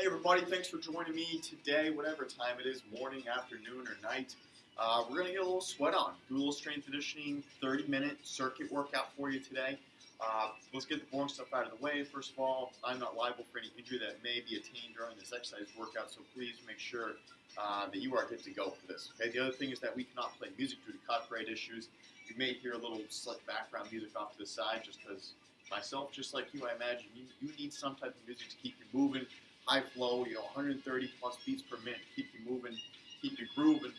Hey everybody, thanks for joining me today, whatever time it is, morning, afternoon, or night. We're going to get a little sweat on, do a little strength conditioning, 30-minute circuit workout for you today. Let's get the boring stuff out of the way. First of all, I'm not liable for any injury that may be attained during this exercise workout, so please make sure that you are good to go for this. Okay. The other thing is that we cannot play music due to copyright issues. You may hear a little slick background music off to the side just because myself, just like you, I imagine you need some type of music to keep you moving. High flow, 130 plus beats per minute, keep you moving, keep you grooving.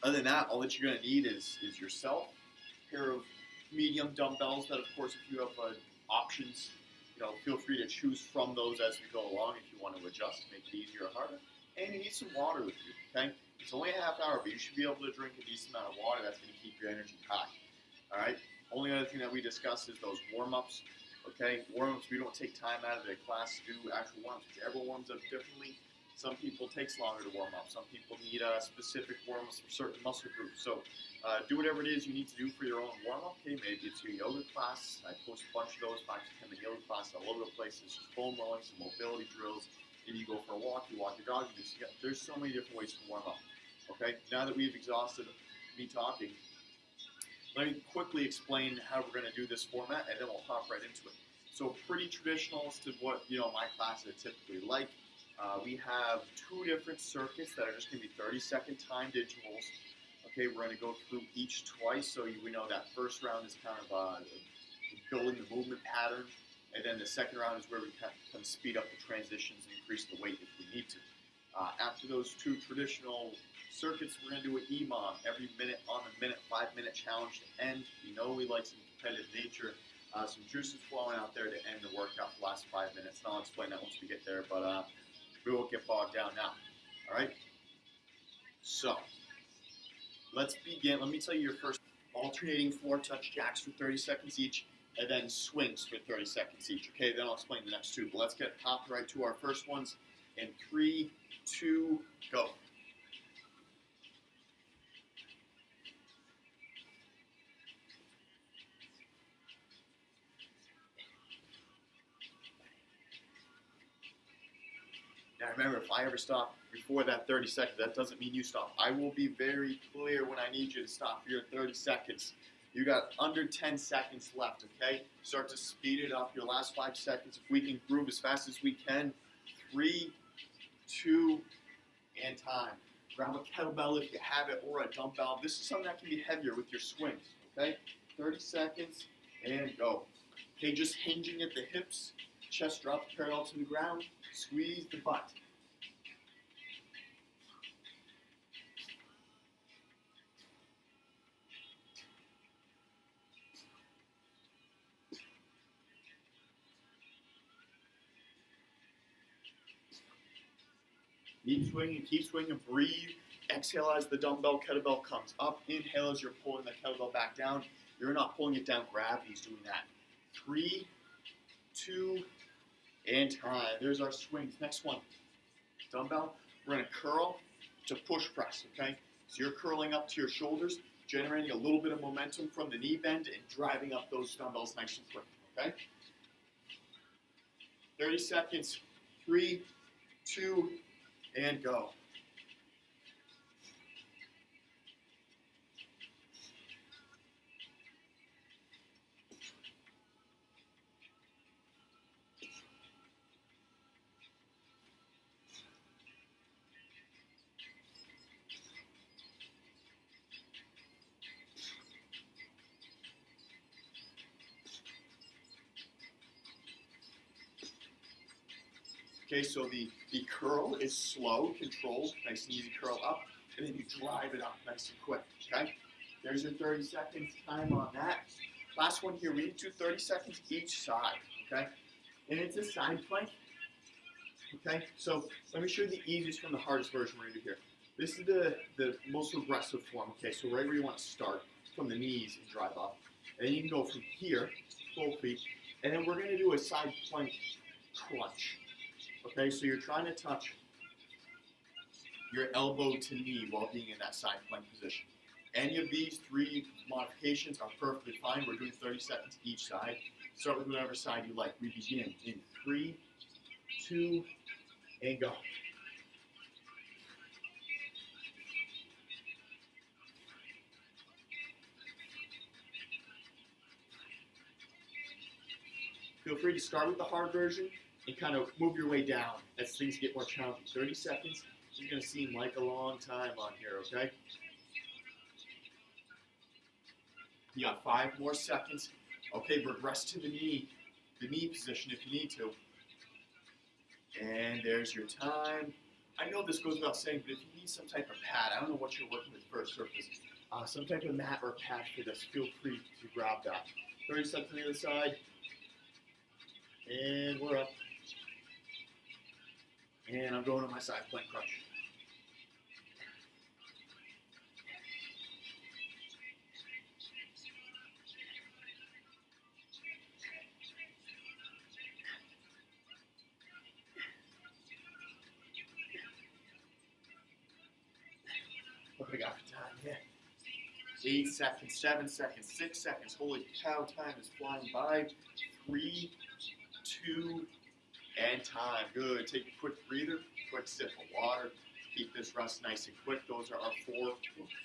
Other than that, all that you're going to need is yourself, a pair of medium dumbbells that, of course, if you have options, feel free to choose from those as we go along if you want to adjust to make it easier or harder. And you need some water with you, okay? It's only a half hour, but you should be able to drink a decent amount of water. That's going to keep your energy high, all right? Only other thing that we discuss is those warm-ups. Okay, warm-ups, we don't take time out of the class to do actual warm-ups. Everyone warms up differently. Some people it takes longer to warm up. Some people need specific warm-ups for certain muscle groups. So do whatever it is you need to do for your own warm-up. Okay, maybe it's your yoga class. I post a bunch of those, 5 to 10 minute yoga classes all over the place. There's just foam rolling, some mobility drills. Maybe you go for a walk, you walk your dog. There's so many different ways to warm up. Okay, now that we've exhausted me talking, let me quickly explain how we're going to do this format, and then we'll hop right into it. So pretty traditional as to what my classes are typically like. We have 2 different circuits that are just going to be 30-second timed intervals. Okay, we're going to go through each twice, so we know that first round is kind of building the movement pattern, and then the second round is where we kind of speed up the transitions and increase the weight if we need to. After those 2 traditional circuits, we're going to do an EMOM, every minute on the minute, 5-minute challenge to end. We like some competitive nature, some juices flowing out there to end the workout for the last 5 minutes. And I'll explain that once we get there, but we won't get bogged down now. All right? So, let's begin. Let me tell you your first alternating 4 touch jacks for 30 seconds each, and then swings for 30 seconds each. Okay, then I'll explain the next 2. But let's get hopped right to our first ones in 3, 2, go. Now remember, if I ever stop before that 30 seconds, that doesn't mean you stop. I will be very clear when I need you to stop for your 30 seconds. You got under 10 seconds left, okay? Start to speed it up your last 5 seconds. If we can groove as fast as we can. 3, 2, and time. Grab a kettlebell if you have it, or a dumbbell. This is something that can be heavier with your swings, okay? 30 seconds, and go. Okay, just hinging at the hips, chest dropped parallel to the ground, squeeze the butt. Keep swinging, breathe. Exhale as the dumbbell kettlebell comes up. Inhale as you're pulling the kettlebell back down. You're not pulling it down, gravity's doing that. 3, 2, and time. There's our swings. Next one. Dumbbell. We're going to curl to push press, okay? So you're curling up to your shoulders, generating a little bit of momentum from the knee bend and driving up those dumbbells nice and quick, okay? 30 seconds. 3, 2, and go. Okay, so the curl is slow, controlled, nice and easy curl up, and then you drive it up nice and quick, okay? There's your 30 seconds time on that. Last one here, we need to do 30 seconds each side, okay? And it's a side plank, okay? So let me show you the easiest from the hardest version we're gonna do here. This is the most aggressive form, okay? So right where you want to start, from the knees and drive up. And then you can go from here, full feet, and then we're gonna do a side plank crunch. Okay, so you're trying to touch your elbow to knee while being in that side plank position. Any of these 3 modifications are perfectly fine. We're doing 30 seconds each side. Start with whatever side you like. We begin in 3, 2, and go. Feel free to start with the hard version and kind of move your way down as things get more challenging. 30 seconds is going to seem like a long time on here, okay? You got 5 more seconds. Okay, progress to the knee position if you need to. And there's your time. I know this goes without saying, but if you need some type of pad, I don't know what you're working with first surface, some type of mat or pad for this, feel free to grab that. 30 seconds on the other side. And we're up. And I'm going on my side plank crunch. What do we got for time? Yeah. 8 seconds, 7 seconds, 6 seconds. Holy cow, time is flying by. 3, 2, and time. Good. Take a quick breather, quick sip of water. Keep this rest nice and quick. Those are our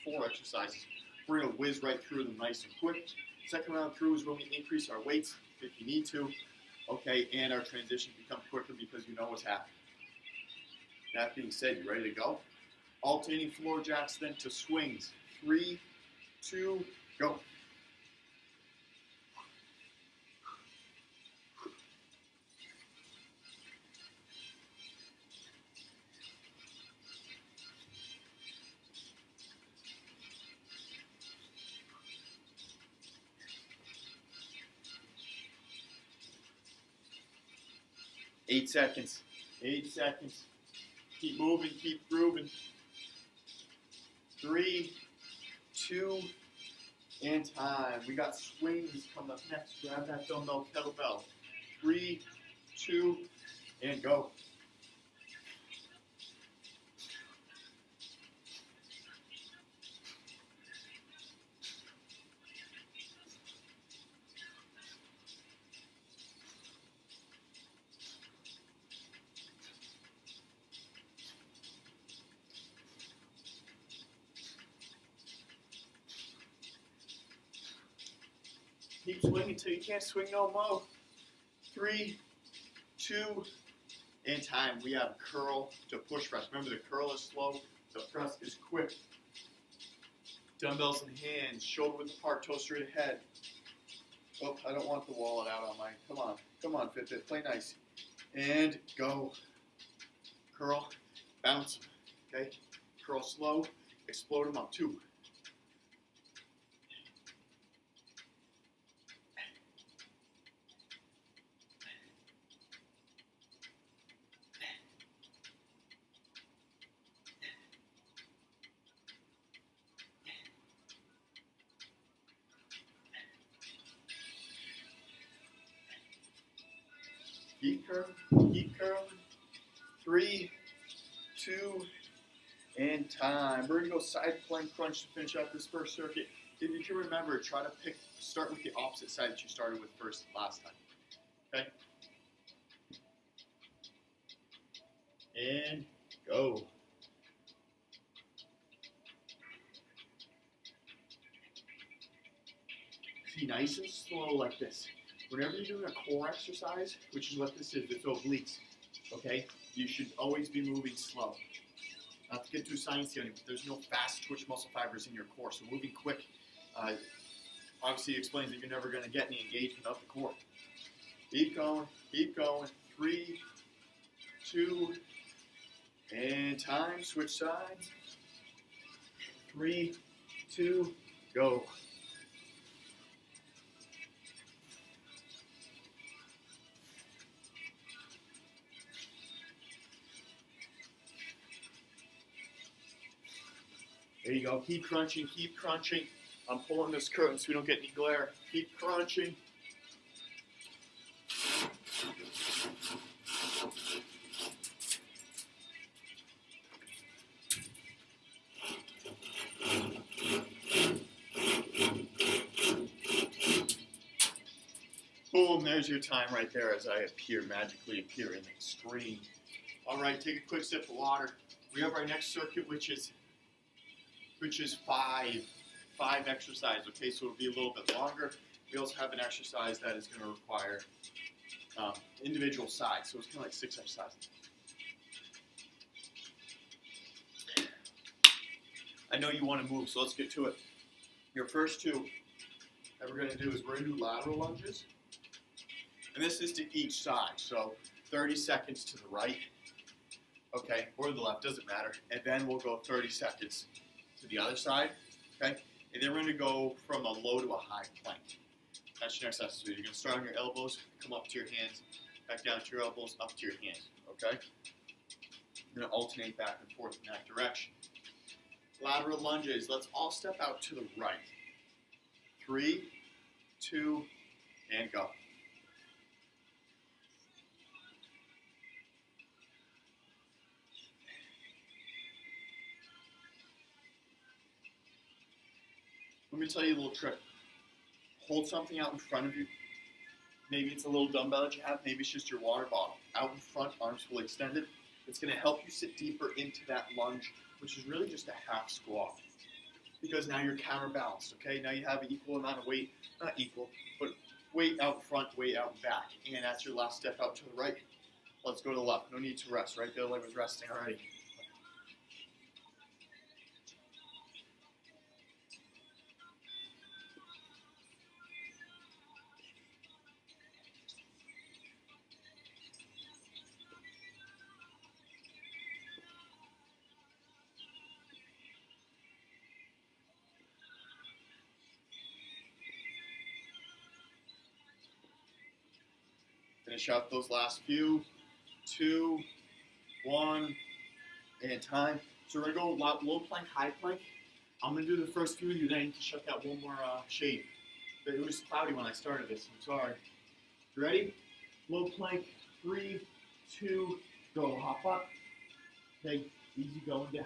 four exercises. We're going to whiz right through them nice and quick. Second round through is when we increase our weights if you need to. Okay, and our transition becomes quicker because you know what's happening. That being said, you ready to go? Alternating floor jacks then to swings. 3, 2, go. Eight seconds. 8 seconds. Keep moving, keep grooving. 3, 2, and time. We got swings coming up next. Grab that dumbbell kettlebell. 3, 2, and go. Keep swinging until you can't swing no more. 3, 2, and time. We have curl to push press. Remember, the curl is slow, the press is quick. Dumbbells in hand, shoulder width apart, toe straight ahead. Oh, I don't want the wallet out on mine. Come on, Fitbit, play nice. And go. Curl, bounce, okay? Curl slow, explode them up. 2. Keep curling. 3, 2, and time. We're gonna go side plank crunch to finish out this first circuit. If you can remember, try to start with the opposite side that you started with last time. Okay? And go. See, nice and slow like this. Whenever you're doing a core exercise, which is what this is, it's obliques, okay? You should always be moving slow. Not to get too sciencey on it, but there's no fast twitch muscle fibers in your core, so moving quick obviously explains that you're never going to get any engagement of the core. Keep going. 3, 2, and time. Switch sides. 3, 2, go. There you go. Keep crunching. I'm pulling this curtain so we don't get any glare. Keep crunching. Boom, there's your time right there as I magically appear in the screen. All right, take a quick sip of water. We have our next circuit, which is five exercises. Okay, so it'll be a little bit longer. We also have an exercise that is going to require individual sides, so it's kind of like 6 exercises. I know you want to move, so let's get to it. Your first 2 that we're going to do is we're going to do lateral lunges. And this is to each side, so 30 seconds to the right, okay, or the left, doesn't matter. And then we'll go 30 seconds to the other side, okay? And then we're going to go from a low to a high plank. That's your next exercise. So you're going to start on your elbows, come up to your hands, back down to your elbows, up to your hands, okay? You're going to alternate back and forth in that direction. Lateral lunges, let's all step out to the right. 3, 2, and go. Let me tell you a little trick. Hold something out in front of you. Maybe it's a little dumbbell that you have. Maybe it's just your water bottle. Out in front, arms fully extended. It's going to help you sit deeper into that lunge, which is really just a half squat. Because now you're counterbalanced, okay? Now you have an equal amount of weight, not equal, but weight out front, weight out back. And that's your last step out to the right. Let's go to the left. No need to rest, right? The other leg was resting already. Finish out those last few. 2, 1, and time. So we're going to go low plank, high plank. I'm going to do the first few. You then need to shut that one more shade. It was cloudy when I started this. I'm sorry. You ready? Low plank. 3, 2, go. Hop up. Okay, easy going down.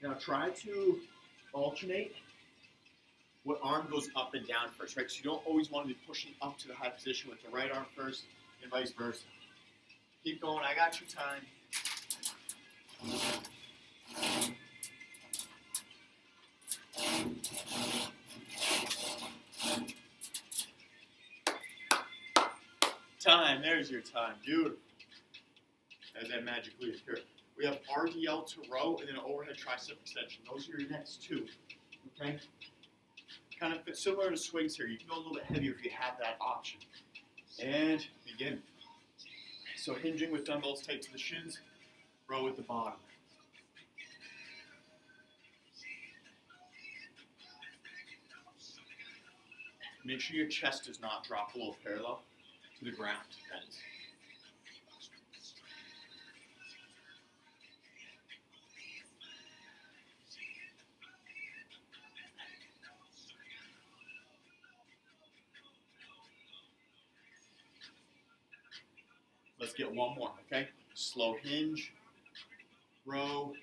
Now try to alternate what arm goes up and down first, right? So you don't always want to be pushing up to the high position with the right arm first and vice versa. Keep going, I got your time. Time, there's your time, beautiful. As that magically appears. We have RDL to row and then an overhead tricep extension. Those are your next 2, okay? Kind of similar to swings here. You can go a little bit heavier if you have that option. And begin. So hinging with dumbbells tight to the shins, row at the bottom. Make sure your chest does not drop below parallel to the ground. That is. Let's get one more, okay? Slow hinge, row,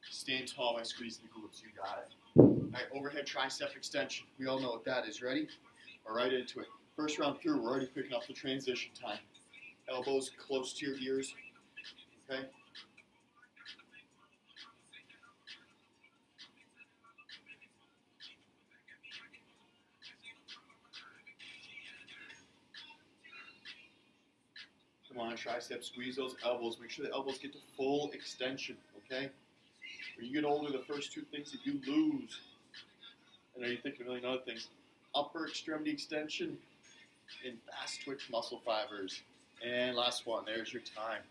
stand tall by squeezing the glutes. You got it. All right, overhead tricep extension. We all know what that is. Ready? We're right into it. First round through, we're already picking up the transition time. Elbows close to your ears, okay? Come on, tricep, squeeze those elbows. Make sure the elbows get to full extension, okay? When you get older, the first 2 things that you lose, I know you're thinking a million other things, upper extremity extension and fast twitch muscle fibers. And last one, there's your time.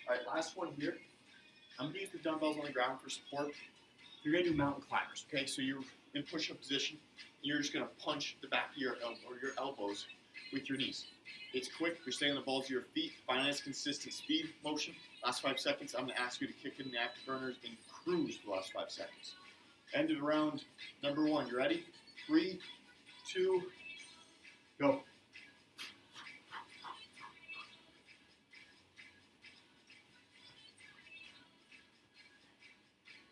All right, last one here. I'm gonna use the dumbbells on the ground for support. You're gonna do mountain climbers, okay? So you're in push-up position. You're just gonna punch the back of your elbows with your knees. It's quick. You're staying on the balls of your feet. Find a nice consistent speed motion. Last 5 seconds, I'm going to ask you to kick in the afterburners and cruise for the last 5 seconds. End of round number 1. You ready? 3, 2, go.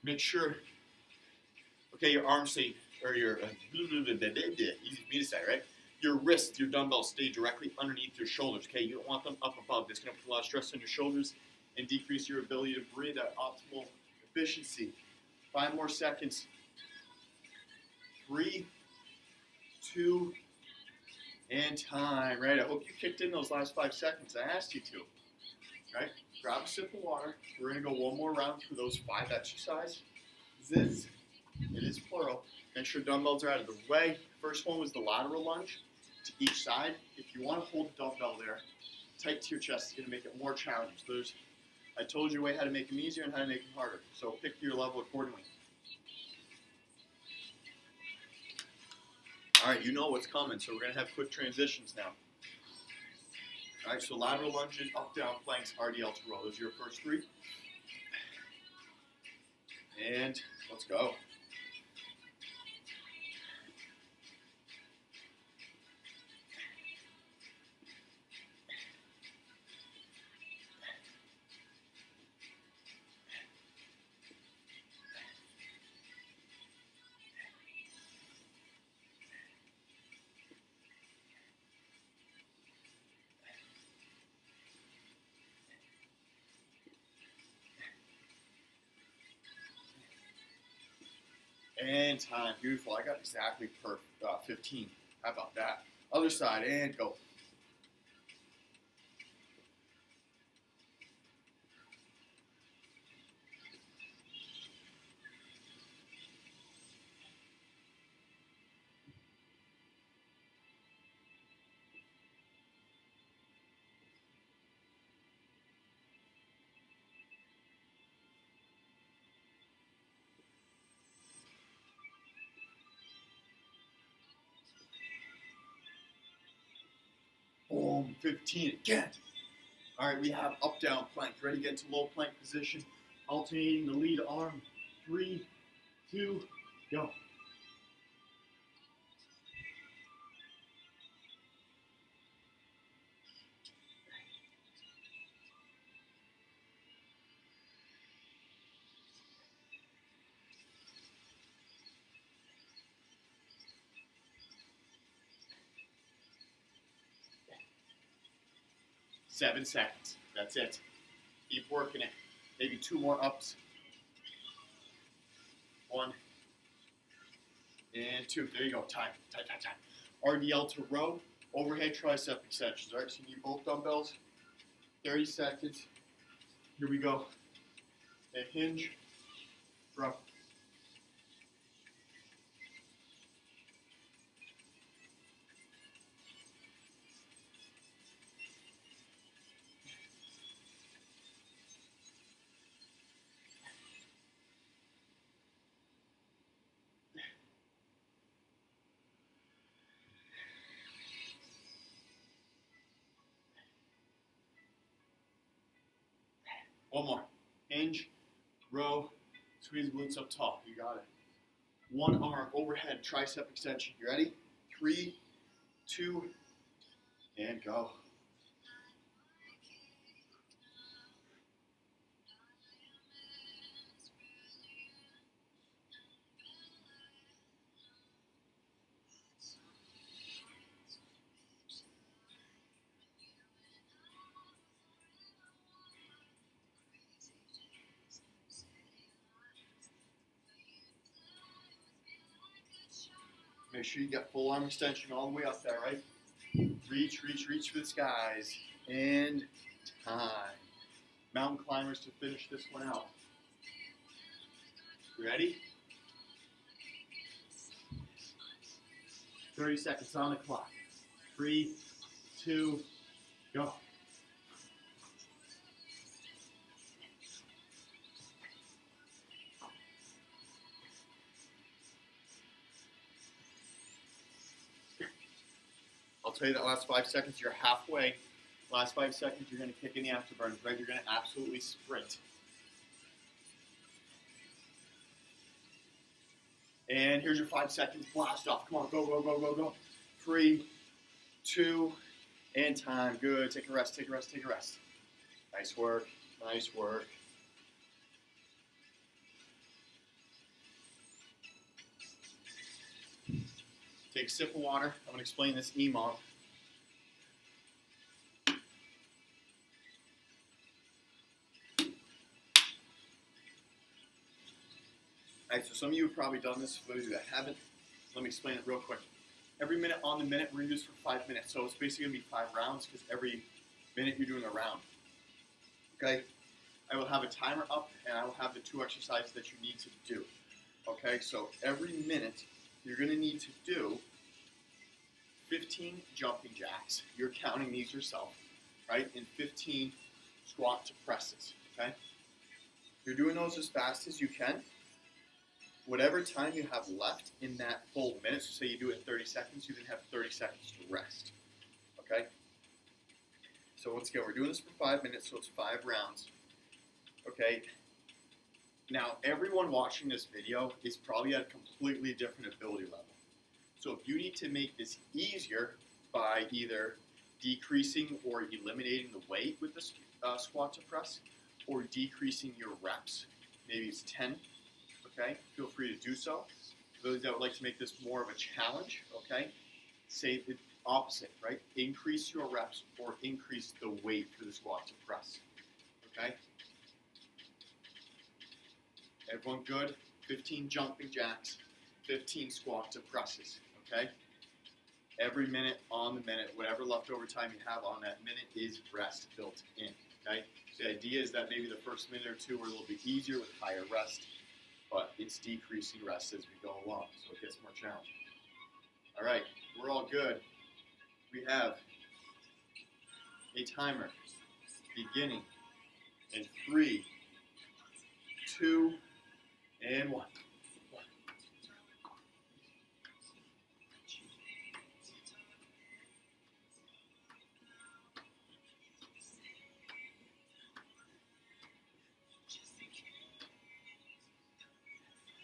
Make sure, okay, your arms stay or your easy for me to say, right? Your wrists, your dumbbells stay directly underneath your shoulders. Okay, you don't want them up above. That's going to put a lot of stress on your shoulders and decrease your ability to breathe at optimal efficiency. 5 more seconds. 3, 2, and time. Right. I hope you kicked in those last 5 seconds. I asked you to. Right. Grab a sip of water. We're going to go one more round through those 5 exercises. It is plural. Make sure dumbbells are out of the way. First one was the lateral lunge to each side. If you want to hold the dumbbell there, tight to your chest, it's going to make it more challenging. So I told you a way how to make them easier and how to make them harder. So pick your level accordingly. All right, you know what's coming, so we're going to have quick transitions now. All right, so lateral lunges, up, down, planks, RDL to row. Those are your first 3. And let's go. And time. Beautiful. I got exactly 15. How about that? Other side, and go. Boom, 15 again. All right, we have up, down, plank. Ready to get into low plank position. Alternating the lead arm. 3, 2, go. Seven seconds. That's it. Keep working it. Maybe 2 more ups. 1 and 2. There you go. Time. RDL to row. Overhead tricep extensions. All right, so you need both dumbbells. 30 seconds. Here we go. And hinge. Row. One more. Hinge, row, squeeze glutes up tall. You got it. 1 arm overhead tricep extension. You ready? 3, 2, and go. Make sure you get full arm extension all the way up there, right? Reach for the skies. And time. Mountain climbers to finish this one out. You ready? 30 seconds on the clock. 3, 2, go. I'll tell you that last 5 seconds, you're halfway. Last 5 seconds, you're going to kick in the afterburners, right? You're going to absolutely sprint. And here's your 5 seconds. Blast off. Come on, go. 3, 2, and time. Good. Take a rest. Nice work. Take a sip of water. I'm going to explain this EMOM. Alright, so some of you have probably done this. For those of you that haven't, let me explain it real quick. Every minute on the minute, we're going to do this for 5 minutes. So it's basically going to be 5 rounds because every minute you're doing a round. Okay? I will have a timer up and I will have the 2 exercises that you need to do. Okay? So every minute, you're going to need to do 15 jumping jacks. You're counting these yourself, right? And 15 squat to presses. Okay? You're doing those as fast as you can. Whatever time you have left in that full minute, so say you do it in 30 seconds, you then have 30 seconds to rest. Okay? So once again, we're doing this for 5 minutes, so it's 5 rounds. Okay? Now, everyone watching this video is probably at a completely different ability level. So if you need to make this easier by either decreasing or eliminating the weight with the squat to press, or decreasing your reps, maybe it's 10, okay? Feel free to do so. For those that would like to make this more of a challenge, okay? Say the opposite, right? Increase your reps or increase the weight for the squat to press, okay? Everyone good? 15 jumping jacks, 15 squat to presses, okay? Every minute on the minute, whatever leftover time you have on that minute is rest built in, okay? The idea is that maybe the first minute or two are a little bit easier with higher rest, but it's decreasing rest as we go along, so it gets more challenging. All right, we're all good. We have a timer beginning in 3, 2, and 1.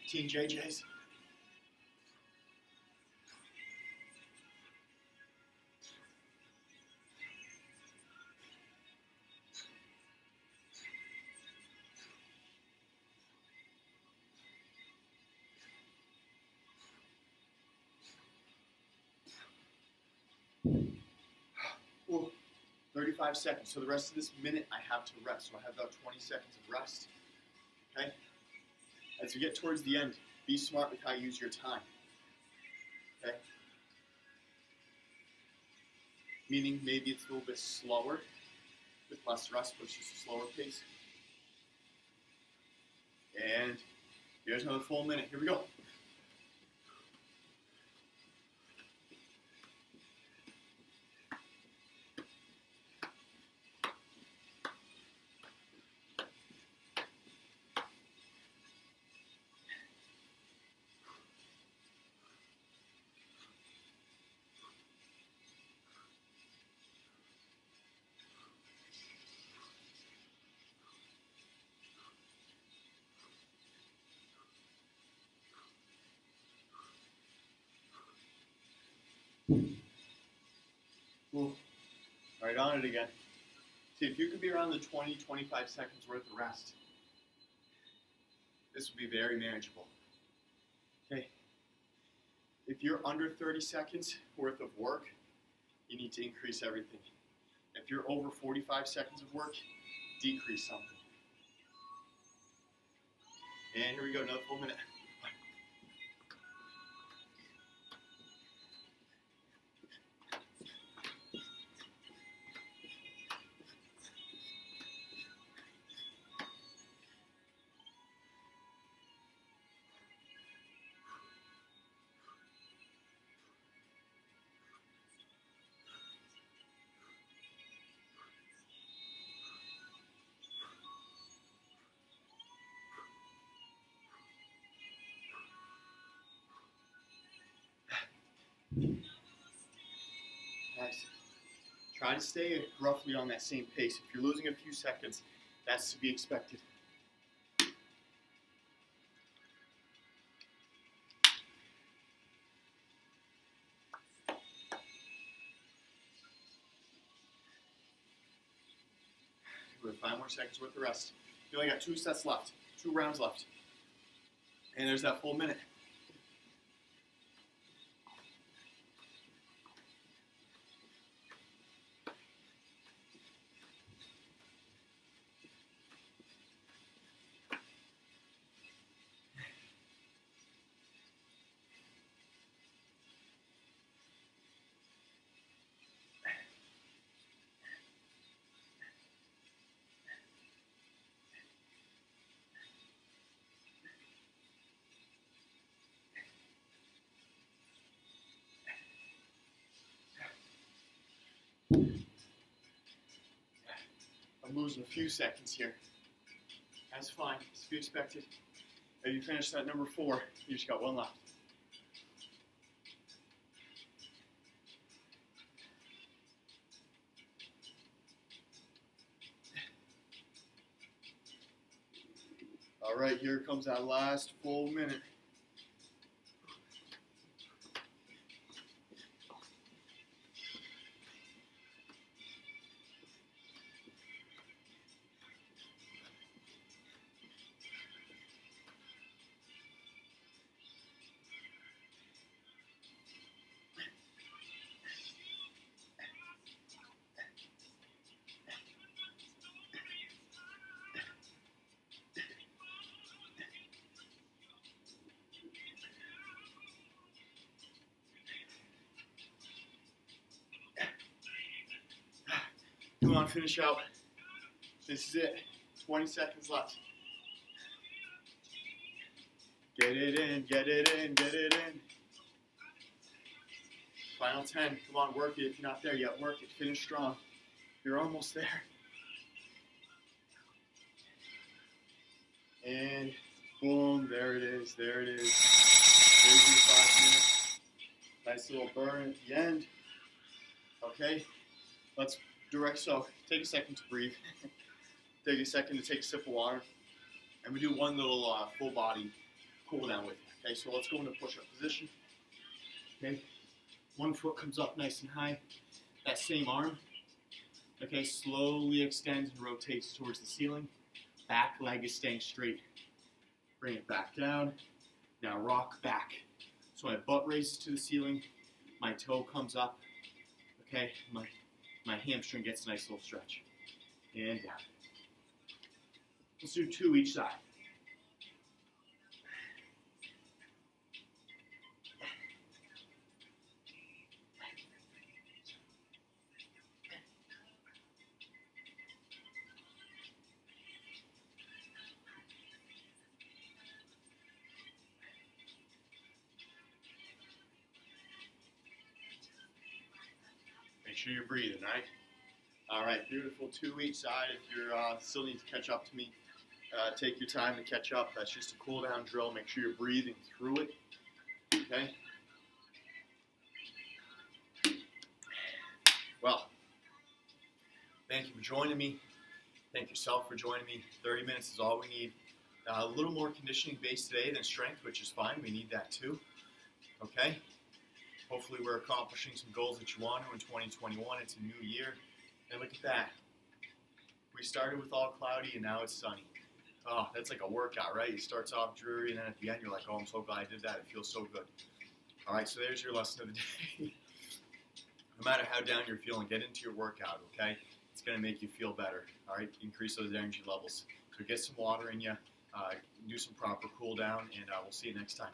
Team JJ's. Ooh, 35 seconds. So the rest of this minute I have to rest. So I have about 20 seconds of rest. Okay? As we get towards the end, be smart with how you use your time. Okay? Meaning maybe it's a little bit slower with less rest, but it's just a slower pace. And here's another full minute. Here we go. Ooh, right on it again. See, if you could be around the 20, 25 seconds worth of rest, this would be very manageable. Okay. If you're under 30 seconds worth of work, you need to increase everything. If you're over 45 seconds of work, decrease something. And here we go, another full minute. Nice. Try to stay roughly on that same pace. If you're losing a few seconds, that's to be expected. We have 5 more seconds worth of rest. You only got 2 sets left, 2 rounds left. And there's that full minute. I'm losing a few seconds here. That's fine. It's to be expected. If you finish that number 4, you just got one left. All right, here comes that last full minute. Come on, finish out. This is it. 20 seconds left. Get it in, get it in, get it in. Final 10. Come on, work it. If you're not there yet, work it. Finish strong. You're almost there. And boom, there it is, there it is. There's your 5 minutes. Nice little burn at the end. Okay, let's direct soak. Take a second to breathe. Take a second to take a sip of water. And we do one little full body cool down with you. Okay, so let's go into push-up position. Okay, one foot comes up nice and high. That same arm, okay, slowly extends and rotates towards the ceiling. Back leg is staying straight. Bring it back down. Now rock back. So my butt raises to the ceiling. My toe comes up. Okay, my hamstring gets a nice little stretch. And down. Let's do 2 each side. Make sure you're breathing, right? All right, beautiful. 2 each side. If you're still need to catch up to me, take your time to catch up. That's just a cool down drill. Make sure you're breathing through it. Okay? Well, thank you for joining me. Thank yourself for joining me. 30 minutes is all we need. A little more conditioning based today than strength, which is fine. We need that too. Okay? Hopefully we're accomplishing some goals that you want to in 2021. It's a new year. And look at that. We started with all cloudy and now it's sunny. Oh, that's like a workout, right? It starts off dreary and then at the end you're like, oh, I'm so glad I did that. It feels so good. All right, so there's your lesson of the day. No matter how down you're feeling, get into your workout, okay? It's going to make you feel better, all right? Increase those energy levels. So get some water in you, do some proper cool down, and we'll see you next time.